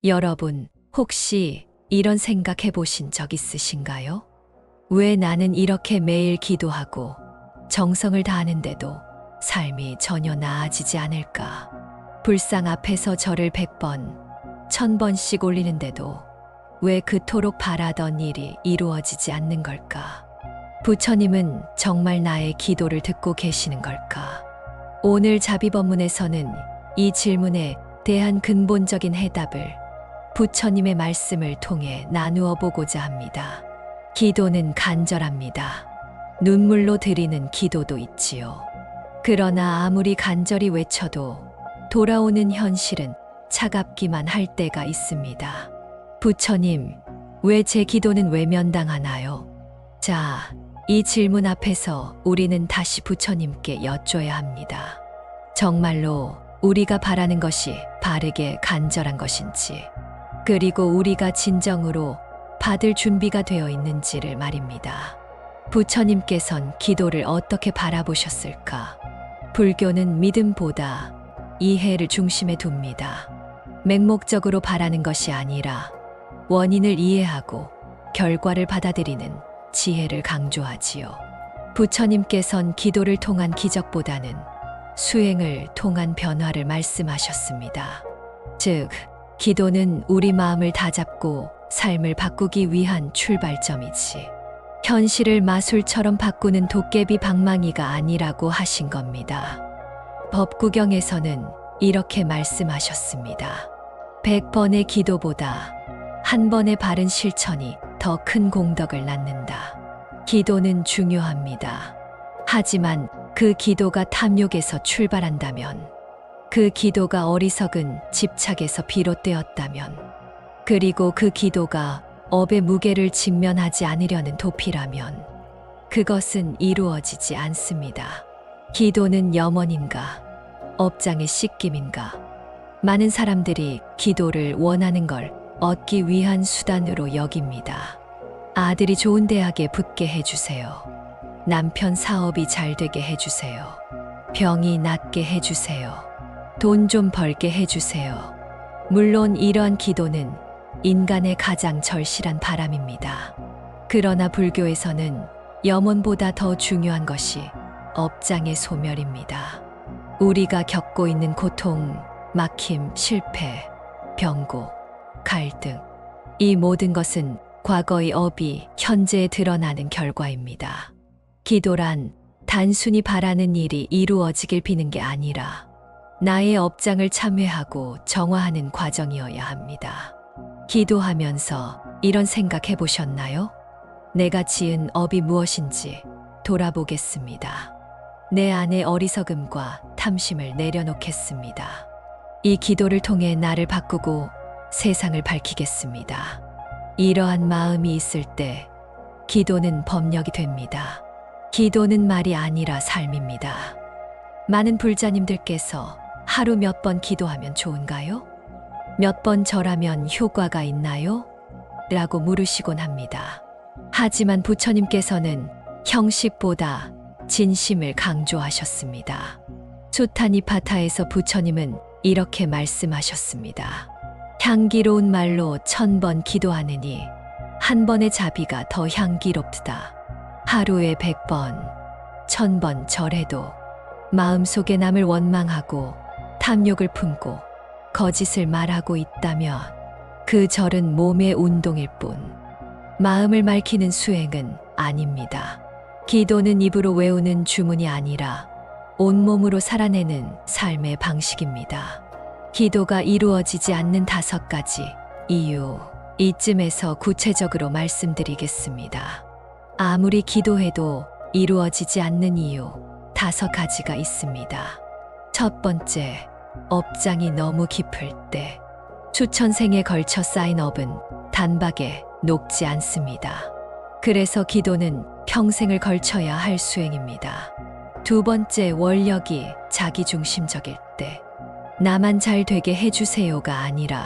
여러분, 혹시 이런 생각 해보신 적 있으신가요? 왜 나는 이렇게 매일 기도하고 정성을 다하는데도 삶이 전혀 나아지지 않을까? 불상 앞에서 절을 100번, 1000번씩 올리는데도 왜 그토록 바라던 일이 이루어지지 않는 걸까? 부처님은 정말 나의 기도를 듣고 계시는 걸까? 오늘 자비법문에서는 이 질문에 대한 근본적인 해답을 부처님의 말씀을 통해 나누어 보고자 합니다. 기도는 간절합니다. 눈물로 드리는 기도도 있지요. 그러나 아무리 간절히 외쳐도 돌아오는 현실은 차갑기만 할 때가 있습니다. 부처님, 왜 제 기도는 외면당하나요? 자, 이 질문 앞에서 우리는 다시 부처님께 여쭤야 합니다. 정말로 우리가 바라는 것이 바르게 간절한 것인지, 그리고 우리가 진정으로 받을 준비가 되어 있는지를 말입니다. 부처님께선 기도를 어떻게 바라보셨을까? 불교는 믿음보다 이해를 중심에 둡니다. 맹목적으로 바라는 것이 아니라 원인을 이해하고 결과를 받아들이는 지혜를 강조하지요. 부처님께선 기도를 통한 기적보다는 수행을 통한 변화를 말씀하셨습니다. 즉, 기도는 우리 마음을 다잡고 삶을 바꾸기 위한 출발점이지, 현실을 마술처럼 바꾸는 도깨비 방망이가 아니라고 하신 겁니다. 법구경에서는 이렇게 말씀하셨습니다. 100번의 기도보다 한 번의 바른 실천이 더 큰 공덕을 낳는다. 기도는 중요합니다. 하지만 그 기도가 탐욕에서 출발한다면, 그 기도가 어리석은 집착에서 비롯되었다면, 그리고 그 기도가 업의 무게를 직면하지 않으려는 도피라면 그것은 이루어지지 않습니다. 기도는 염원인가? 업장의 씻김인가? 많은 사람들이 기도를 원하는 걸 얻기 위한 수단으로 여깁니다. 아들이 좋은 대학에 붙게 해주세요. 남편 사업이 잘 되게 해주세요. 병이 낫게 해주세요. 돈 좀 벌게 해주세요. 물론 이러한 기도는 인간의 가장 절실한 바람입니다. 그러나 불교에서는 염원보다 더 중요한 것이 업장의 소멸입니다. 우리가 겪고 있는 고통, 막힘, 실패, 병고, 갈등, 이 모든 것은 과거의 업이 현재에 드러나는 결과입니다. 기도란 단순히 바라는 일이 이루어지길 비는 게 아니라 나의 업장을 참회하고 정화하는 과정이어야 합니다. 기도하면서 이런 생각 해보셨나요? 내가 지은 업이 무엇인지 돌아보겠습니다. 내 안의 어리석음과 탐심을 내려놓겠습니다. 이 기도를 통해 나를 바꾸고 세상을 밝히겠습니다. 이러한 마음이 있을 때 기도는 법력이 됩니다. 기도는 말이 아니라 삶입니다. 많은 불자님들께서 하루 몇 번 기도하면 좋은가요? 몇 번 절하면 효과가 있나요? 라고 물으시곤 합니다. 하지만 부처님께서는 형식보다 진심을 강조하셨습니다. 수타니파타에서 부처님은 이렇게 말씀하셨습니다. 향기로운 말로 1000번 기도하느니 한 번의 자비가 더 향기롭다. 하루에 100번, 1000번 절해도 마음속에 남을 원망하고 탐욕을 품고 거짓을 말하고 있다면 그 절은 몸의 운동일 뿐, 마음을 맑히는 수행은 아닙니다. 기도는 입으로 외우는 주문이 아니라 온몸으로 살아내는 삶의 방식입니다. 기도가 이루어지지 않는 5가지 이유, 이쯤에서 구체적으로 말씀드리겠습니다. 아무리 기도해도 이루어지지 않는 이유 5가지가 있습니다. 첫 번째, 업장이 너무 깊을 때. 수천생에 걸쳐 쌓인 업은 단박에 녹지 않습니다. 그래서 기도는 평생을 걸쳐야 할 수행입니다. 두 번째, 원력이 자기중심적일 때. 나만 잘 되게 해주세요가 아니라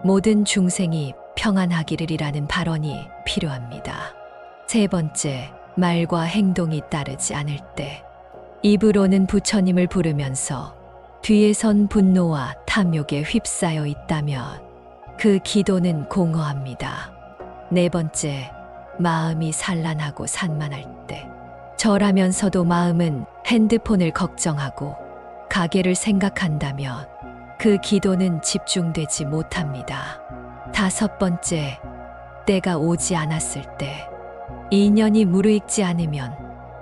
모든 중생이 평안하기를이라는 발언이 필요합니다. 세 번째, 말과 행동이 따르지 않을 때. 입으로는 부처님을 부르면서 뒤에선 분노와 탐욕에 휩싸여 있다면 그 기도는 공허합니다. 네 번째, 마음이 산란하고 산만할 때. 절하면서도 마음은 핸드폰을 걱정하고 가게를 생각한다면 그 기도는 집중되지 못합니다. 다섯 번째, 때가 오지 않았을 때. 인연이 무르익지 않으면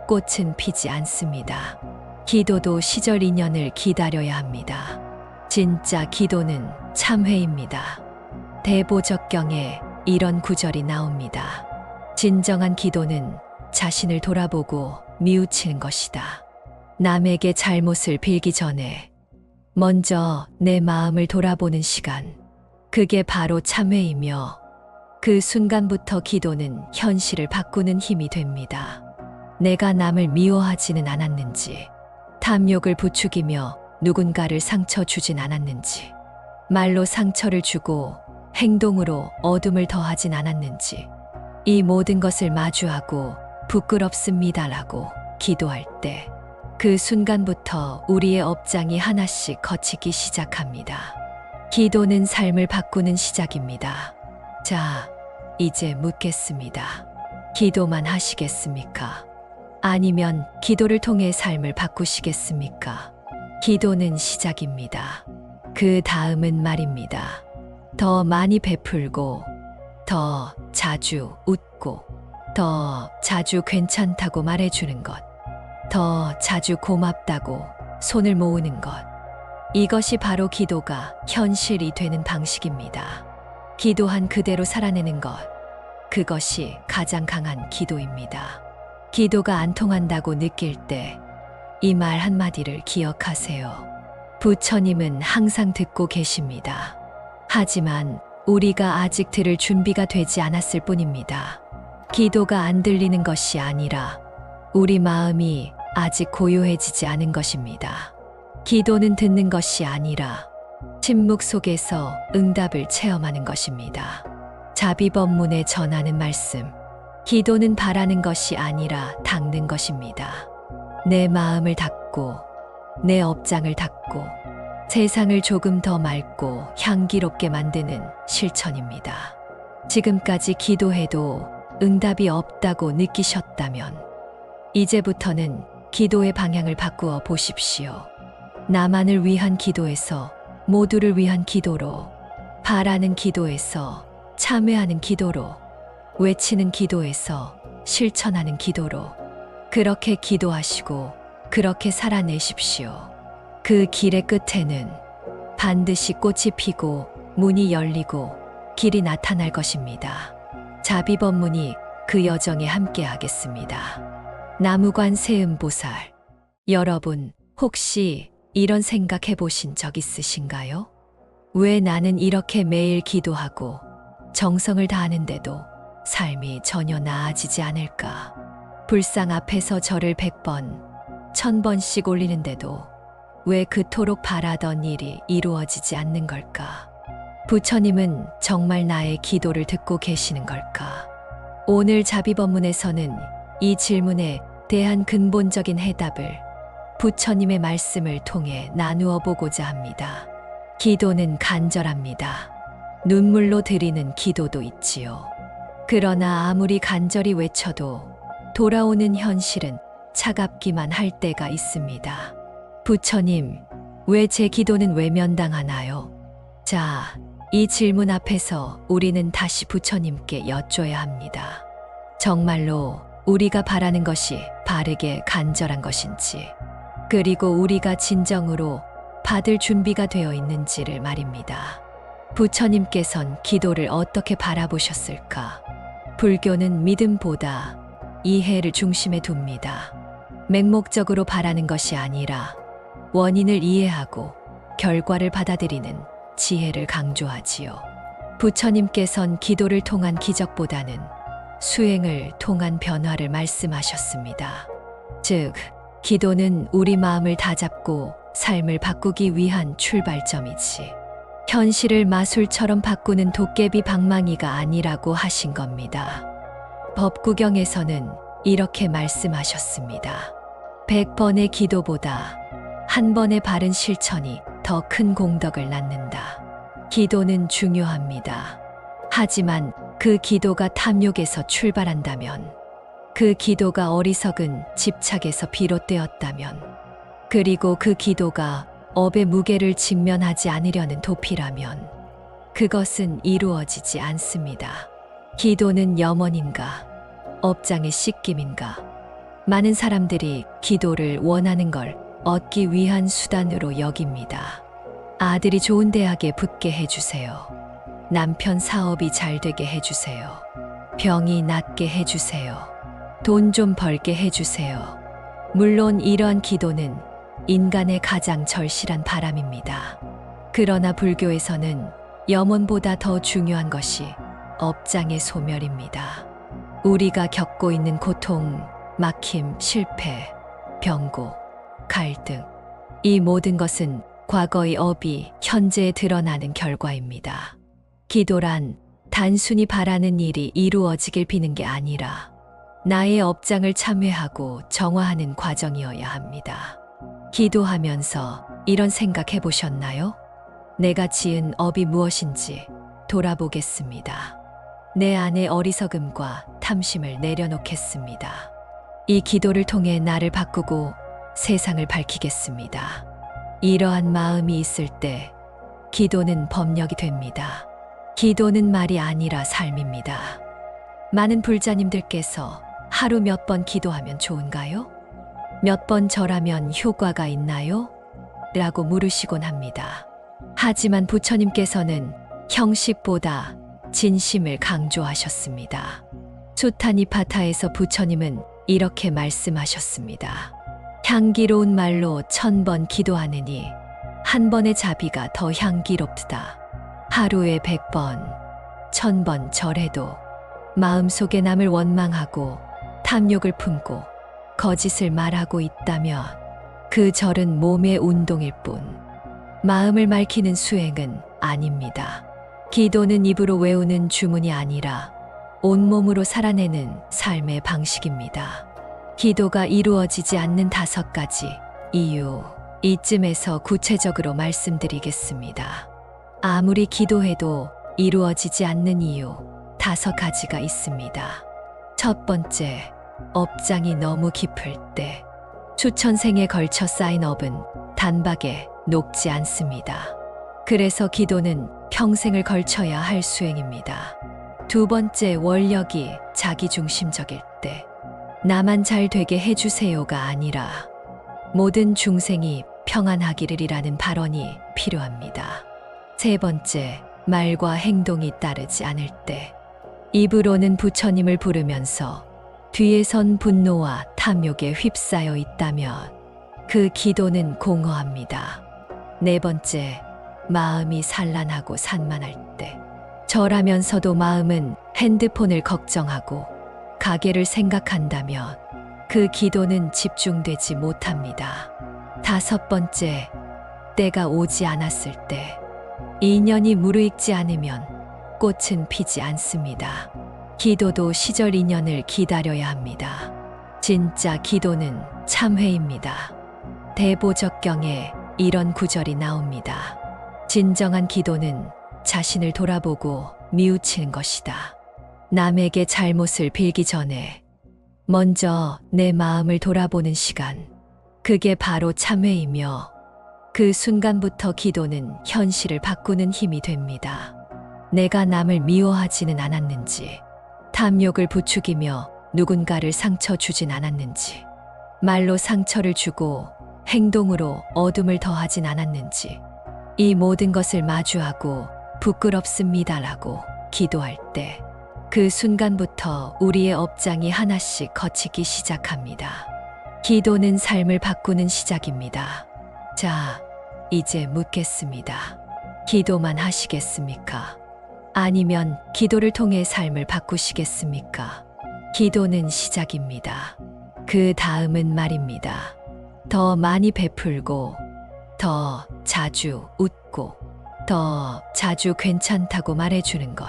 꽃은 피지 않습니다. 기도도 시절 인연을 기다려야 합니다. 진짜 기도는 참회입니다. 대보적경에 이런 구절이 나옵니다. 진정한 기도는 자신을 돌아보고 뉘우치는 것이다. 남에게 잘못을 빌기 전에 먼저 내 마음을 돌아보는 시간. 그게 바로 참회이며 그 순간부터 기도는 현실을 바꾸는 힘이 됩니다. 내가 남을 미워하지는 않았는지, 탐욕을 부추기며 누군가를 상처 주진 않았는지, 말로 상처를 주고 행동으로 어둠을 더하진 않았는지, 이 모든 것을 마주하고 부끄럽습니다라고 기도할 때 그 순간부터 우리의 업장이 하나씩 걷히기 시작합니다. 기도는 삶을 바꾸는 시작입니다. 자, 이제 묻겠습니다. 기도만 하시겠습니까? 아니면 기도를 통해 삶을 바꾸시겠습니까? 기도는 시작입니다. 그 다음은 말입니다. 더 많이 베풀고, 더 자주 웃고, 더 자주 괜찮다고 말해주는 것, 더 자주 고맙다고 손을 모으는 것. 이것이 바로 기도가 현실이 되는 방식입니다. 기도한 그대로 살아내는 것, 그것이 가장 강한 기도입니다. 기도가 안 통한다고 느낄 때 이 말 한마디를 기억하세요. 부처님은 항상 듣고 계십니다. 하지만 우리가 아직 들을 준비가 되지 않았을 뿐입니다. 기도가 안 들리는 것이 아니라 우리 마음이 아직 고요해지지 않은 것입니다. 기도는 듣는 것이 아니라 침묵 속에서 응답을 체험하는 것입니다. 자비법문에 전하는 말씀. 기도는 바라는 것이 아니라 닦는 것입니다. 내 마음을 닦고, 내 업장을 닦고, 세상을 조금 더 맑고 향기롭게 만드는 실천입니다. 지금까지 기도해도 응답이 없다고 느끼셨다면, 이제부터는 기도의 방향을 바꾸어 보십시오. 나만을 위한 기도에서 모두를 위한 기도로, 바라는 기도에서 참회하는 기도로, 외치는 기도에서 실천하는 기도로, 그렇게 기도하시고 그렇게 살아내십시오. 그 길의 끝에는 반드시 꽃이 피고 문이 열리고 길이 나타날 것입니다. 자비법문이 그 여정에 함께 하겠습니다. 나무관 세음보살. 여러분, 혹시 이런 생각 해보신 적 있으신가요? 왜 나는 이렇게 매일 기도하고 정성을 다하는데도 삶이 전혀 나아지지 않을까? 불상 앞에서 절을 100번, 1000번씩 올리는데도 왜 그토록 바라던 일이 이루어지지 않는 걸까? 부처님은 정말 나의 기도를 듣고 계시는 걸까? 오늘 자비법문에서는 이 질문에 대한 근본적인 해답을 부처님의 말씀을 통해 나누어 보고자 합니다. 기도는 간절합니다. 눈물로 드리는 기도도 있지요. 그러나 아무리 간절히 외쳐도 돌아오는 현실은 차갑기만 할 때가 있습니다. 부처님, 왜 제 기도는 외면당하나요? 자, 이 질문 앞에서 우리는 다시 부처님께 여쭤야 합니다. 정말로 우리가 바라는 것이 바르게 간절한 것인지, 그리고 우리가 진정으로 받을 준비가 되어 있는지를 말입니다. 부처님께선 기도를 어떻게 바라보셨을까? 불교는 믿음보다 이해를 중심에 둡니다. 맹목적으로 바라는 것이 아니라 원인을 이해하고 결과를 받아들이는 지혜를 강조하지요. 부처님께선 기도를 통한 기적보다는 수행을 통한 변화를 말씀하셨습니다. 즉, 기도는 우리 마음을 다잡고 삶을 바꾸기 위한 출발점이지, 현실을 마술처럼 바꾸는 도깨비 방망이가 아니라고 하신 겁니다. 법구경에서는 이렇게 말씀하셨습니다. 100번의 기도보다 한 번의 바른 실천이 더 큰 공덕을 낳는다. 기도는 중요합니다. 하지만 그 기도가 탐욕에서 출발한다면, 그 기도가 어리석은 집착에서 비롯되었다면, 그리고 그 기도가 업의 무게를 직면하지 않으려는 도피라면, 그것은 이루어지지 않습니다. 기도는 염원인가? 업장의 씻김인가? 많은 사람들이 기도를 원하는 걸 얻기 위한 수단으로 여깁니다. 아들이 좋은 대학에 붙게 해주세요. 남편 사업이 잘 되게 해주세요. 병이 낫게 해주세요. 돈 좀 벌게 해주세요. 물론 이러한 기도는 인간의 가장 절실한 바람입니다. 그러나 불교에서는 염원보다 더 중요한 것이 업장의 소멸입니다. 우리가 겪고 있는 고통, 막힘, 실패, 병고, 갈등, 이 모든 것은 과거의 업이 현재에 드러나는 결과입니다. 기도란 단순히 바라는 일이 이루어지길 비는 게 아니라 나의 업장을 참회하고 정화하는 과정이어야 합니다. 기도하면서 이런 생각해 보셨나요? 내가 지은 업이 무엇인지 돌아보겠습니다. 내 안의 어리석음과 탐심을 내려놓겠습니다. 이 기도를 통해 나를 바꾸고 세상을 밝히겠습니다. 이러한 마음이 있을 때 기도는 법력이 됩니다. 기도는 말이 아니라 삶입니다. 많은 불자님들께서 하루 몇 번 기도하면 좋은가요? 몇 번 절하면 효과가 있나요? 라고 물으시곤 합니다. 하지만 부처님께서는 형식보다 진심을 강조하셨습니다. 수타니파타에서 부처님은 이렇게 말씀하셨습니다. 향기로운 말로 1000번 기도하느니 한 번의 자비가 더 향기롭다. 하루에 100번, 1000번 절해도 마음속에 남을 원망하고 탐욕을 품고 거짓을 말하고 있다면 그 절은 몸의 운동일 뿐 마음을 맑히는 수행은 아닙니다. 기도는 입으로 외우는 주문이 아니라 온몸으로 살아내는 삶의 방식입니다. 기도가 이루어지지 않는 5가지 이유, 이쯤에서 구체적으로 말씀드리겠습니다. 아무리 기도해도 이루어지지 않는 이유 5가지가 있습니다. 첫 번째, 업장이 너무 깊을 때. 수천 생에 걸쳐 쌓인 업은 단박에 녹지 않습니다. 그래서 기도는 평생을 걸쳐야 할 수행입니다. 두 번째, 원력이 자기중심적일 때. 나만 잘 되게 해주세요가 아니라 모든 중생이 평안하기를이라는 발언이 필요합니다. 세 번째, 말과 행동이 따르지 않을 때. 입으로는 부처님을 부르면서 뒤에선 분노와 탐욕에 휩싸여 있다면 그 기도는 공허합니다. 네 번째, 마음이 산란하고 산만할 때. 절하면서도 마음은 핸드폰을 걱정하고 가게를 생각한다면 그 기도는 집중되지 못합니다. 다섯 번째, 때가 오지 않았을 때. 인연이 무르익지 않으면 꽃은 피지 않습니다. 기도도 시절 인연을 기다려야 합니다. 진짜 기도는 참회입니다. 대보적경에 이런 구절이 나옵니다. 진정한 기도는 자신을 돌아보고 뉘우치는 것이다. 남에게 잘못을 빌기 전에 먼저 내 마음을 돌아보는 시간. 그게 바로 참회이며 그 순간부터 기도는 현실을 바꾸는 힘이 됩니다. 내가 남을 미워하지는 않았는지, 탐욕을 부추기며 누군가를 상처 주진 않았는지, 말로 상처를 주고 행동으로 어둠을 더하진 않았는지, 이 모든 것을 마주하고 부끄럽습니다라고 기도할 때 그 순간부터 우리의 업장이 하나씩 거치기 시작합니다. 기도는 삶을 바꾸는 시작입니다. 자, 이제 묻겠습니다. 기도만 하시겠습니까? 아니면 기도를 통해 삶을 바꾸시겠습니까? 기도는 시작입니다. 그 다음은 말입니다. 더 많이 베풀고, 더 자주 웃고, 더 자주 괜찮다고 말해주는 것,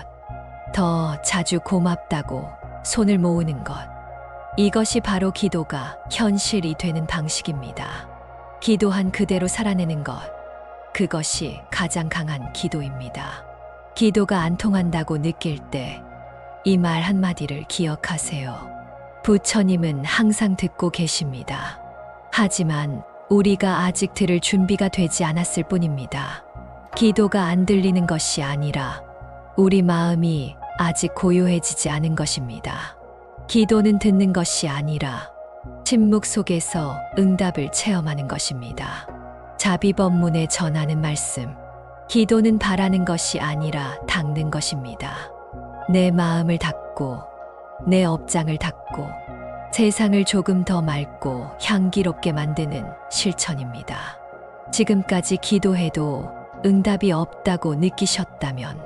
더 자주 고맙다고 손을 모으는 것. 이것이 바로 기도가 현실이 되는 방식입니다. 기도한 그대로 살아내는 것. 그것이 가장 강한 기도입니다. 기도가 안 통한다고 느낄 때 이 말 한마디를 기억하세요. 부처님은 항상 듣고 계십니다. 하지만 우리가 아직 들을 준비가 되지 않았을 뿐입니다. 기도가 안 들리는 것이 아니라 우리 마음이 아직 고요해지지 않은 것입니다. 기도는 듣는 것이 아니라 침묵 속에서 응답을 체험하는 것입니다. 자비법문에 전하는 말씀. 기도는 바라는 것이 아니라 닦는 것입니다. 내 마음을 닦고 내 업장을 닦고 세상을 조금 더 맑고 향기롭게 만드는 실천입니다. 지금까지 기도해도 응답이 없다고 느끼셨다면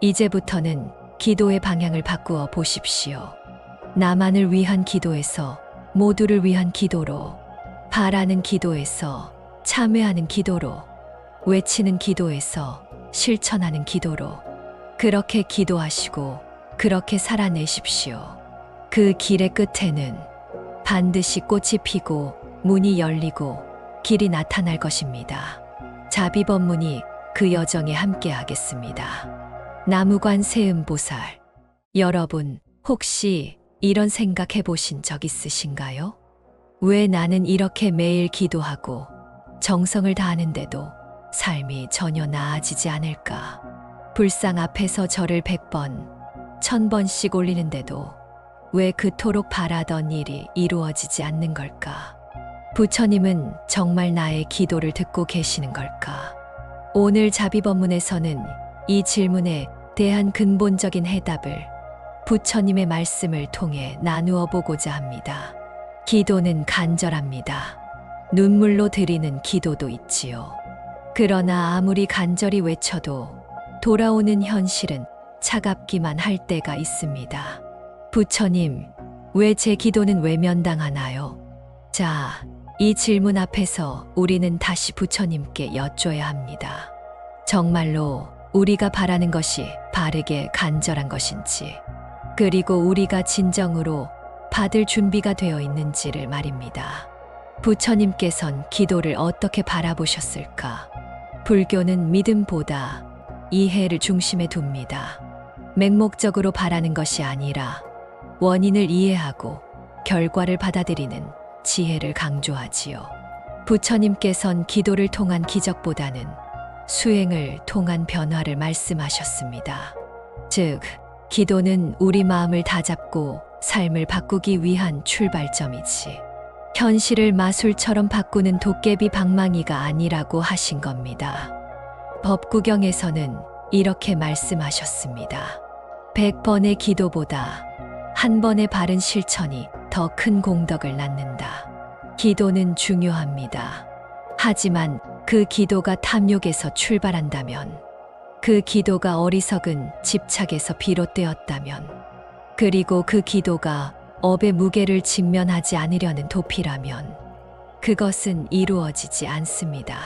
이제부터는 기도의 방향을 바꾸어 보십시오. 나만을 위한 기도에서 모두를 위한 기도로, 바라는 기도에서 참회하는 기도로, 외치는 기도에서 실천하는 기도로, 그렇게 기도하시고 그렇게 살아내십시오. 그 길의 끝에는 반드시 꽃이 피고 문이 열리고 길이 나타날 것입니다. 자비법문이 그 여정에 함께하겠습니다. 나무관 세음보살, 여러분 혹시 이런 생각 해보신 적 있으신가요? 왜 나는 이렇게 매일 기도하고 정성을 다하는데도 삶이 전혀 나아지지 않을까? 불상 앞에서 절을 100번, 1000번씩 올리는데도 왜 그토록 바라던 일이 이루어지지 않는 걸까? 부처님은 정말 나의 기도를 듣고 계시는 걸까? 오늘 자비법문에서는 이 질문에 대한 근본적인 해답을 부처님의 말씀을 통해 나누어 보고자 합니다. 기도는 간절합니다. 눈물로 드리는 기도도 있지요. 그러나 아무리 간절히 외쳐도 돌아오는 현실은 차갑기만 할 때가 있습니다. 부처님, 왜 제 기도는 외면당하나요? 자, 이 질문 앞에서 우리는 다시 부처님께 여쭤야 합니다. 정말로 우리가 바라는 것이 바르게 간절한 것인지, 그리고 우리가 진정으로 받을 준비가 되어 있는지를 말입니다. 부처님께선 기도를 어떻게 바라보셨을까? 불교는 믿음보다 이해를 중심에 둡니다. 맹목적으로 바라는 것이 아니라 원인을 이해하고 결과를 받아들이는 지혜를 강조하지요. 부처님께선 기도를 통한 기적보다는 수행을 통한 변화를 말씀하셨습니다. 즉, 기도는 우리 마음을 다잡고 삶을 바꾸기 위한 출발점이지, 현실을 마술처럼 바꾸는 도깨비 방망이가 아니라고 하신 겁니다. 법구경에서는 이렇게 말씀하셨습니다. 100번의 기도보다 한 번의 바른 실천이 더 큰 공덕을 낳는다. 기도는 중요합니다. 하지만 그 기도가 탐욕에서 출발한다면, 그 기도가 어리석은 집착에서 비롯되었다면, 그리고 그 기도가 업의 무게를 직면하지 않으려는 도피라면 그것은 이루어지지 않습니다.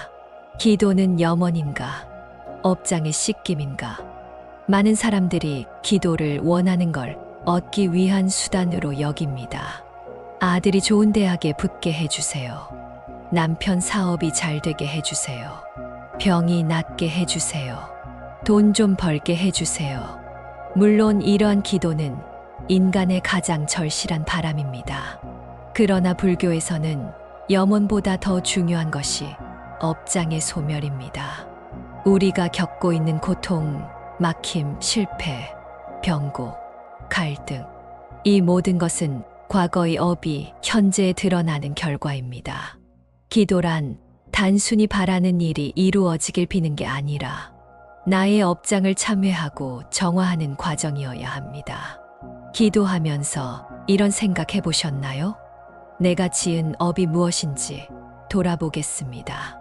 기도는 염원인가? 업장의 씻김인가? 많은 사람들이 기도를 원하는 걸 얻기 위한 수단으로 여깁니다. 아들이 좋은 대학에 붙게 해주세요. 남편 사업이 잘 되게 해주세요. 병이 낫게 해주세요. 돈 좀 벌게 해주세요. 물론 이러한 기도는 인간의 가장 절실한 바람입니다. 그러나 불교에서는 염원보다 더 중요한 것이 업장의 소멸입니다. 우리가 겪고 있는 고통, 막힘, 실패, 병고, 갈등, 이 모든 것은 과거의 업이 현재에 드러나는 결과입니다. 기도란 단순히 바라는 일이 이루어지길 비는 게 아니라 나의 업장을 참회하고 정화하는 과정이어야 합니다. 기도하면서 이런 생각해 보셨나요? 내가 지은 업이 무엇인지 돌아보겠습니다.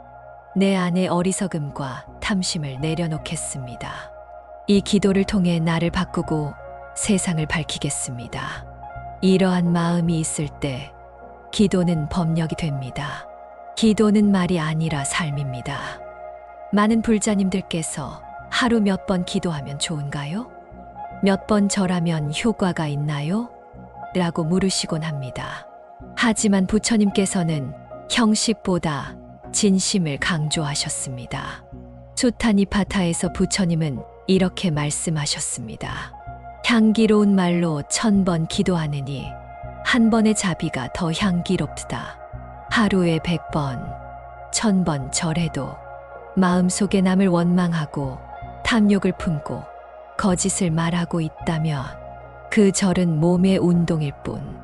내 안의 어리석음과 탐심을 내려놓겠습니다. 이 기도를 통해 나를 바꾸고 세상을 밝히겠습니다. 이러한 마음이 있을 때 기도는 법력이 됩니다. 기도는 말이 아니라 삶입니다. 많은 불자님들께서 하루 몇 번 기도하면 좋은가요? 몇 번 절하면 효과가 있나요? 라고 물으시곤 합니다. 하지만 부처님께서는 형식보다 진심을 강조하셨습니다. 수타니파타에서 부처님은 이렇게 말씀하셨습니다. 향기로운 말로 1000번 기도하느니 한 번의 자비가 더 향기롭다. 하루에 100번, 1000번 절해도 마음속에 남을 원망하고 탐욕을 품고 거짓을 말하고 있다면 그 절은 몸의 운동일 뿐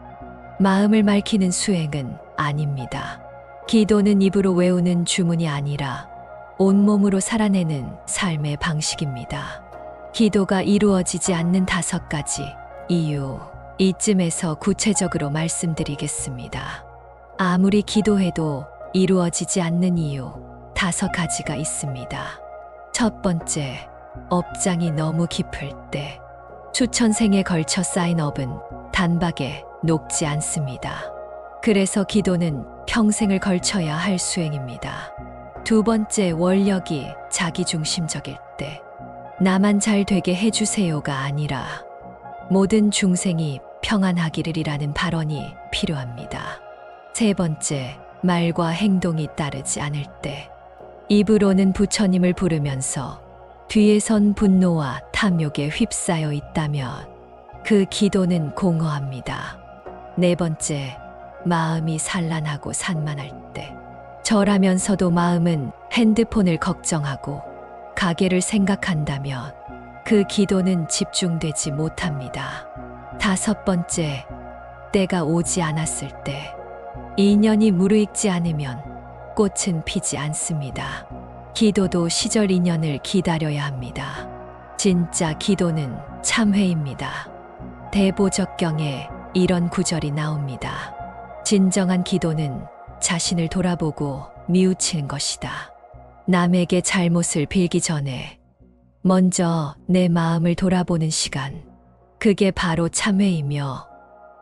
마음을 맑히는 수행은 아닙니다. 기도는 입으로 외우는 주문이 아니라 온몸으로 살아내는 삶의 방식입니다. 기도가 이루어지지 않는 5가지 이유, 이쯤에서 구체적으로 말씀드리겠습니다. 아무리 기도해도 이루어지지 않는 이유 5가지가 있습니다. 첫 번째, 업장이 너무 깊을 때. 수천 생에 걸쳐 쌓인 업은 단박에 녹지 않습니다. 그래서 기도는 평생을 걸쳐야 할 수행입니다. 두 번째, 원력이 자기중심적일 때. 나만 잘 되게 해주세요가 아니라 모든 중생이 평안하기를이라는 발언이 필요합니다. 세 번째, 말과 행동이 따르지 않을 때. 입으로는 부처님을 부르면서 뒤에선 분노와 탐욕에 휩싸여 있다면 그 기도는 공허합니다. 네 번째, 마음이 산란하고 산만할 때. 절하면서도 마음은 핸드폰을 걱정하고 가게를 생각한다면 그 기도는 집중되지 못합니다. 다섯 번째, 때가 오지 않았을 때. 인연이 무르익지 않으면 꽃은 피지 않습니다. 기도도 시절 인연을 기다려야 합니다. 진짜 기도는 참회입니다. 대보적경에 이런 구절이 나옵니다. 진정한 기도는 자신을 돌아보고 뉘우치는 것이다. 남에게 잘못을 빌기 전에 먼저 내 마음을 돌아보는 시간, 그게 바로 참회이며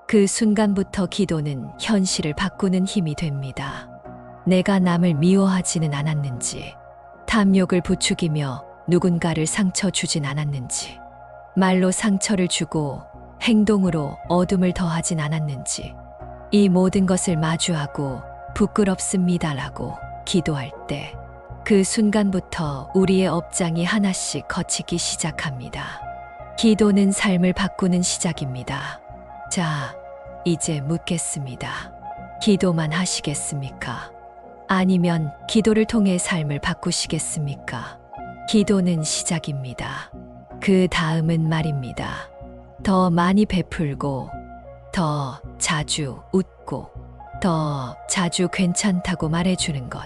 그 순간부터 기도는 현실을 바꾸는 힘이 됩니다. 내가 남을 미워하지는 않았는지, 탐욕을 부추기며 누군가를 상처 주진 않았는지, 말로 상처를 주고 행동으로 어둠을 더하진 않았는지, 이 모든 것을 마주하고 부끄럽습니다라고 기도할 때 그 순간부터 우리의 업장이 하나씩 거치기 시작합니다. 기도는 삶을 바꾸는 시작입니다. 자, 이제 묻겠습니다. 기도만 하시겠습니까? 아니면 기도를 통해 삶을 바꾸시겠습니까? 기도는 시작입니다. 그 다음은 말입니다. 더 많이 베풀고, 더 자주 웃고, 더 자주 괜찮다고 말해주는 것,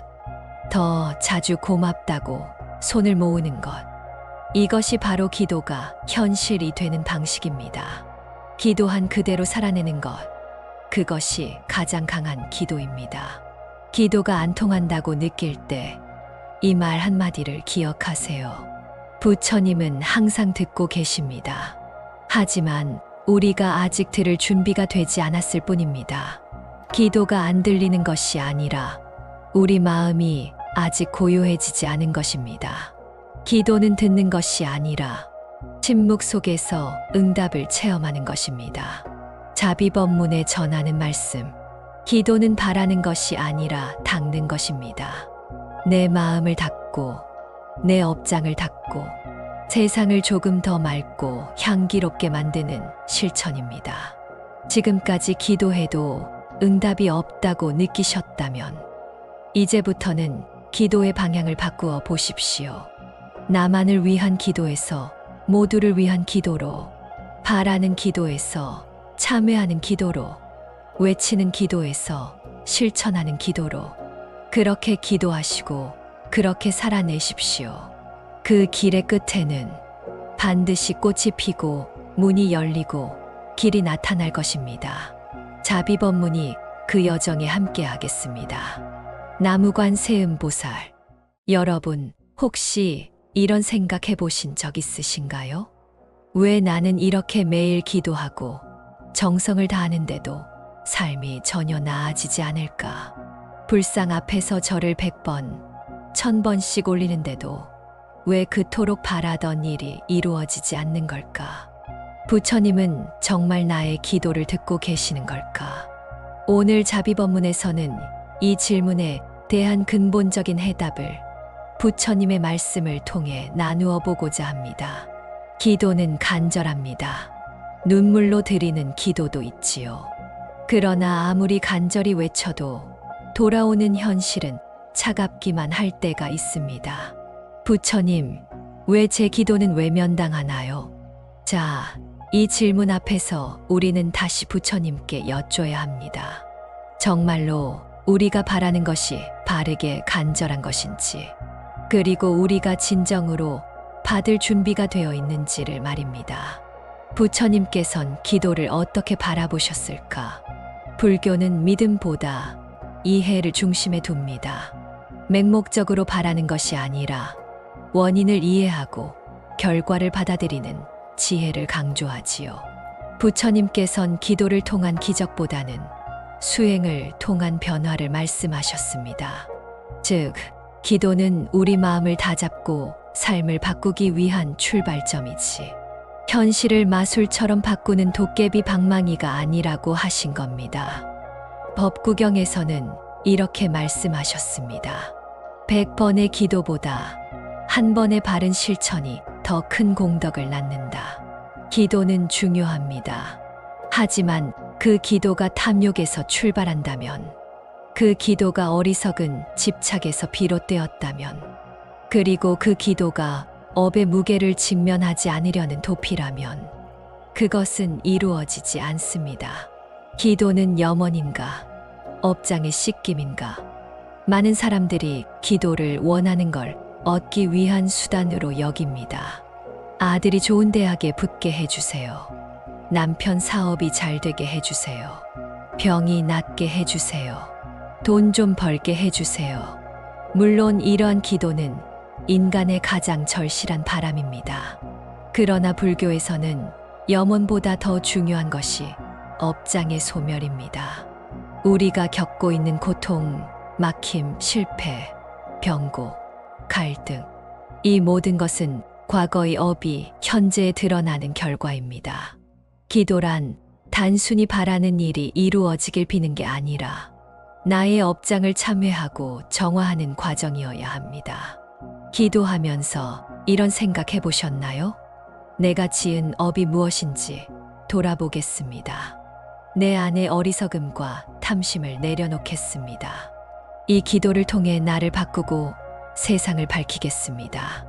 더 자주 고맙다고 손을 모으는 것. 이것이 바로 기도가 현실이 되는 방식입니다. 기도한 그대로 살아내는 것, 그것이 가장 강한 기도입니다. 기도가 안 통한다고 느낄 때 이 말 한마디를 기억하세요. 부처님은 항상 듣고 계십니다. 하지만 우리가 아직 들을 준비가 되지 않았을 뿐입니다. 기도가 안 들리는 것이 아니라 우리 마음이 아직 고요해지지 않은 것입니다. 기도는 듣는 것이 아니라 침묵 속에서 응답을 체험하는 것입니다. 자비법문에 전하는 말씀, 기도는 바라는 것이 아니라 닦는 것입니다. 내 마음을 닦고 내 업장을 닦고 세상을 조금 더 맑고 향기롭게 만드는 실천입니다. 지금까지 기도해도 응답이 없다고 느끼셨다면 이제부터는 기도의 방향을 바꾸어 보십시오. 나만을 위한 기도에서 모두를 위한 기도로, 바라는 기도에서 참회하는 기도로, 외치는 기도에서 실천하는 기도로, 그렇게 기도하시고 그렇게 살아내십시오. 그 길의 끝에는 반드시 꽃이 피고 문이 열리고 길이 나타날 것입니다. 자비법문이 그 여정에 함께하겠습니다. 나무관 세음보살, 여러분 혹시 이런 생각해 보신 적 있으신가요? 왜 나는 이렇게 매일 기도하고 정성을 다하는데도 삶이 전혀 나아지지 않을까? 불상 앞에서 절을 100번, 1000번씩 올리는데도 왜 그토록 바라던 일이 이루어지지 않는 걸까? 부처님은 정말 나의 기도를 듣고 계시는 걸까? 오늘 자비법문에서는 이 질문에 대한 근본적인 해답을 부처님의 말씀을 통해 나누어 보고자 합니다. 기도는 간절합니다. 눈물로 드리는 기도도 있지요. 그러나 아무리 간절히 외쳐도 돌아오는 현실은 차갑기만 할 때가 있습니다. 부처님, 왜 제 기도는 외면당하나요? 자, 이 질문 앞에서 우리는 다시 부처님께 여쭤야 합니다. 정말로 우리가 바라는 것이 바르게 간절한 것인지, 그리고 우리가 진정으로 받을 준비가 되어 있는지를 말입니다. 부처님께선 기도를 어떻게 바라보셨을까? 불교는 믿음보다 이해를 중심에 둡니다. 맹목적으로 바라는 것이 아니라 원인을 이해하고 결과를 받아들이는 지혜를 강조하지요. 부처님께선 기도를 통한 기적보다는 수행을 통한 변화를 말씀하셨습니다. 즉, 기도는 우리 마음을 다잡고 삶을 바꾸기 위한 출발점이지, 현실을 마술처럼 바꾸는 도깨비 방망이가 아니라고 하신 겁니다. 법구경에서는 이렇게 말씀하셨습니다. 100번의 기도보다 한 번의 바른 실천이 더 큰 공덕을 낳는다. 기도는 중요합니다. 하지만 그 기도가 탐욕에서 출발한다면, 그 기도가 어리석은 집착에서 비롯되었다면, 그리고 그 기도가 업의 무게를 직면하지 않으려는 도피라면 그것은 이루어지지 않습니다. 기도는 염원인가? 업장의 씻김인가? 많은 사람들이 기도를 원하는 걸 얻기 위한 수단으로 여깁니다. 아들이 좋은 대학에 붙게 해주세요. 남편 사업이 잘 되게 해주세요. 병이 낫게 해주세요. 돈 좀 벌게 해주세요. 물론 이러한 기도는 인간의 가장 절실한 바람입니다. 그러나 불교에서는 염원보다 더 중요한 것이 업장의 소멸입니다. 우리가 겪고 있는 고통, 막힘, 실패, 병고, 갈등, 이 모든 것은 과거의 업이 현재에 드러나는 결과입니다. 기도란 단순히 바라는 일이 이루어지길 비는 게 아니라 나의 업장을 참회하고 정화하는 과정이어야 합니다. 기도하면서 이런 생각 해보셨나요? 내가 지은 업이 무엇인지 돌아보겠습니다. 내 안의 어리석음과 탐심을 내려놓겠습니다. 이 기도를 통해 나를 바꾸고 세상을 밝히겠습니다.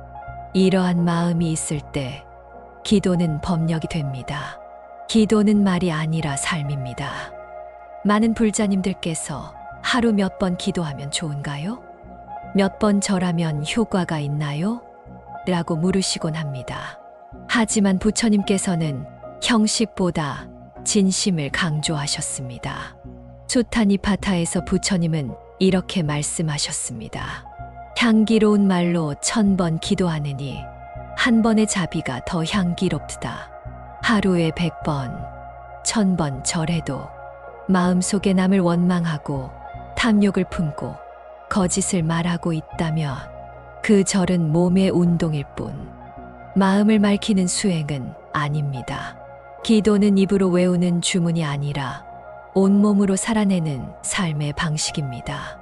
이러한 마음이 있을 때 기도는 법력이 됩니다. 기도는 말이 아니라 삶입니다. 많은 불자님들께서 하루 몇 번 기도하면 좋은가요? 몇 번 절하면 효과가 있나요? 라고 물으시곤 합니다. 하지만 부처님께서는 형식보다 진심을 강조하셨습니다. 수타니파타에서 부처님은 이렇게 말씀하셨습니다. 향기로운 말로 1000번 기도하느니 한 번의 자비가 더 향기롭다. 하루에 100번, 1000번 절해도 마음속에 남을 원망하고 탐욕을 품고 거짓을 말하고 있다면 그 절은 몸의 운동일 뿐 마음을 맑히는 수행은 아닙니다. 기도는 입으로 외우는 주문이 아니라 온몸으로 살아내는 삶의 방식입니다.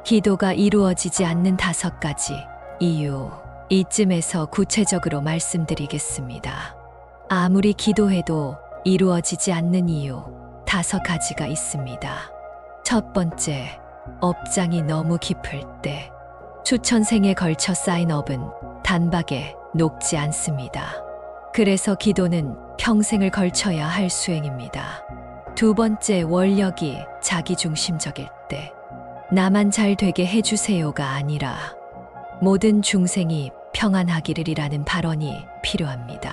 기도가 이루어지지 않는 5가지 이유, 이쯤에서 구체적으로 말씀드리겠습니다. 아무리 기도해도 이루어지지 않는 이유 5가지가 있습니다. 첫 번째, 업장이 너무 깊을 때. 수천 생에 걸쳐 쌓인 업은 단박에 녹지 않습니다. 그래서 기도는 평생을 걸쳐야 할 수행입니다. 두 번째, 원력이 자기중심적일 때. 나만 잘 되게 해주세요가 아니라 모든 중생이 평안하기를이라는 발언이 필요합니다.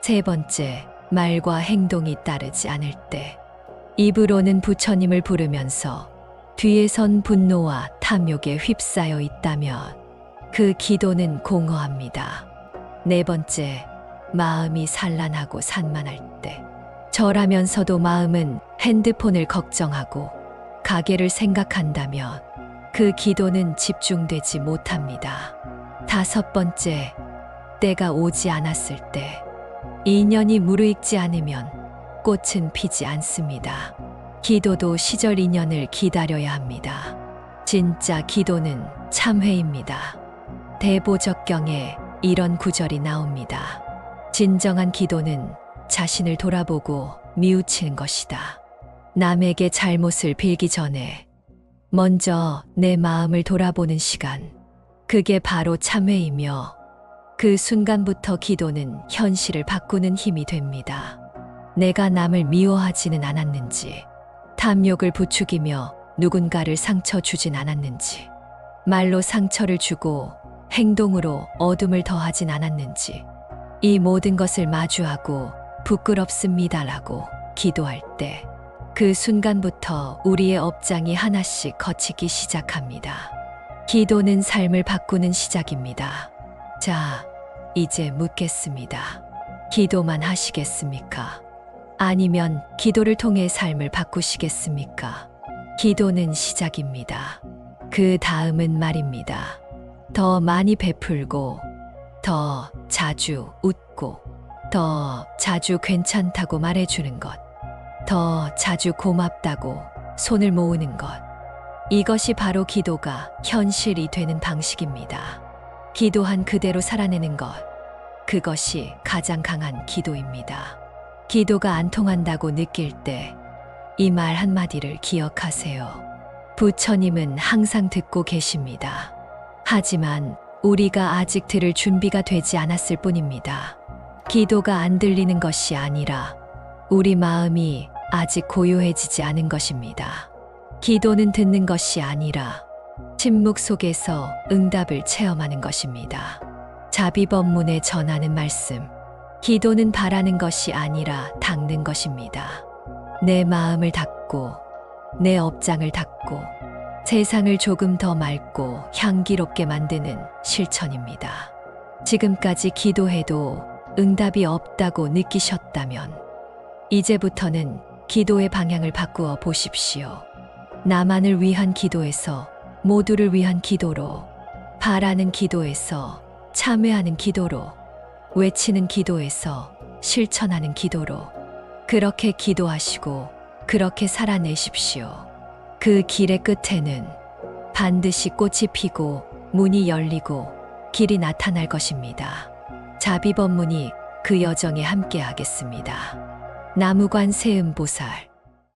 세 번째, 말과 행동이 따르지 않을 때. 입으로는 부처님을 부르면서 뒤에선 분노와 탐욕에 휩싸여 있다면 그 기도는 공허합니다. 네 번째, 마음이 산란하고 산만할 때. 절하면서도 마음은 핸드폰을 걱정하고 가게를 생각한다면 그 기도는 집중되지 못합니다. 다섯 번째, 때가 오지 않았을 때. 인연이 무르익지 않으면 꽃은 피지 않습니다. 기도도 시절 인연을 기다려야 합니다. 진짜 기도는 참회입니다. 대보적경에 이런 구절이 나옵니다. 진정한 기도는 자신을 돌아보고 뉘우치는 것이다. 남에게 잘못을 빌기 전에 먼저 내 마음을 돌아보는 시간. 그게 바로 참회이며 그 순간부터 기도는 현실을 바꾸는 힘이 됩니다. 내가 남을 미워하지는 않았는지, 탐욕을 부추기며 누군가를 상처 주진 않았는지, 말로 상처를 주고 행동으로 어둠을 더하진 않았는지, 이 모든 것을 마주하고 부끄럽습니다라고 기도할 때 그 순간부터 우리의 업장이 하나씩 거치기 시작합니다. 기도는 삶을 바꾸는 시작입니다. 자, 이제 묻겠습니다. 기도만 하시겠습니까? 아니면 기도를 통해 삶을 바꾸시겠습니까? 기도는 시작입니다. 그 다음은 말입니다. 더 많이 베풀고, 더 자주 웃고, 더 자주 괜찮다고 말해주는 것, 더 자주 고맙다고 손을 모으는 것. 이것이 바로 기도가 현실이 되는 방식입니다. 기도한 그대로 살아내는 것. 그것이 가장 강한 기도입니다. 기도가 안 통한다고 느낄 때 이 말 한마디를 기억하세요. 부처님은 항상 듣고 계십니다. 하지만 우리가 아직 들을 준비가 되지 않았을 뿐입니다. 기도가 안 들리는 것이 아니라 우리 마음이 아직 고요해지지 않은 것입니다. 기도는 듣는 것이 아니라 침묵 속에서 응답을 체험하는 것입니다. 자비법문에 전하는 말씀. 기도는 바라는 것이 아니라 닦는 것입니다. 내 마음을 닦고, 내 업장을 닦고, 세상을 조금 더 맑고 향기롭게 만드는 실천입니다. 지금까지 기도해도 응답이 없다고 느끼셨다면, 이제부터는 기도의 방향을 바꾸어 보십시오. 나만을 위한 기도에서 모두를 위한 기도로, 바라는 기도에서 참회하는 기도로, 외치는 기도에서 실천하는 기도로, 그렇게 기도하시고 그렇게 살아내십시오. 그 길의 끝에는 반드시 꽃이 피고 문이 열리고 길이 나타날 것입니다. 자비법문이 그 여정에 함께하겠습니다. 나무관 세음보살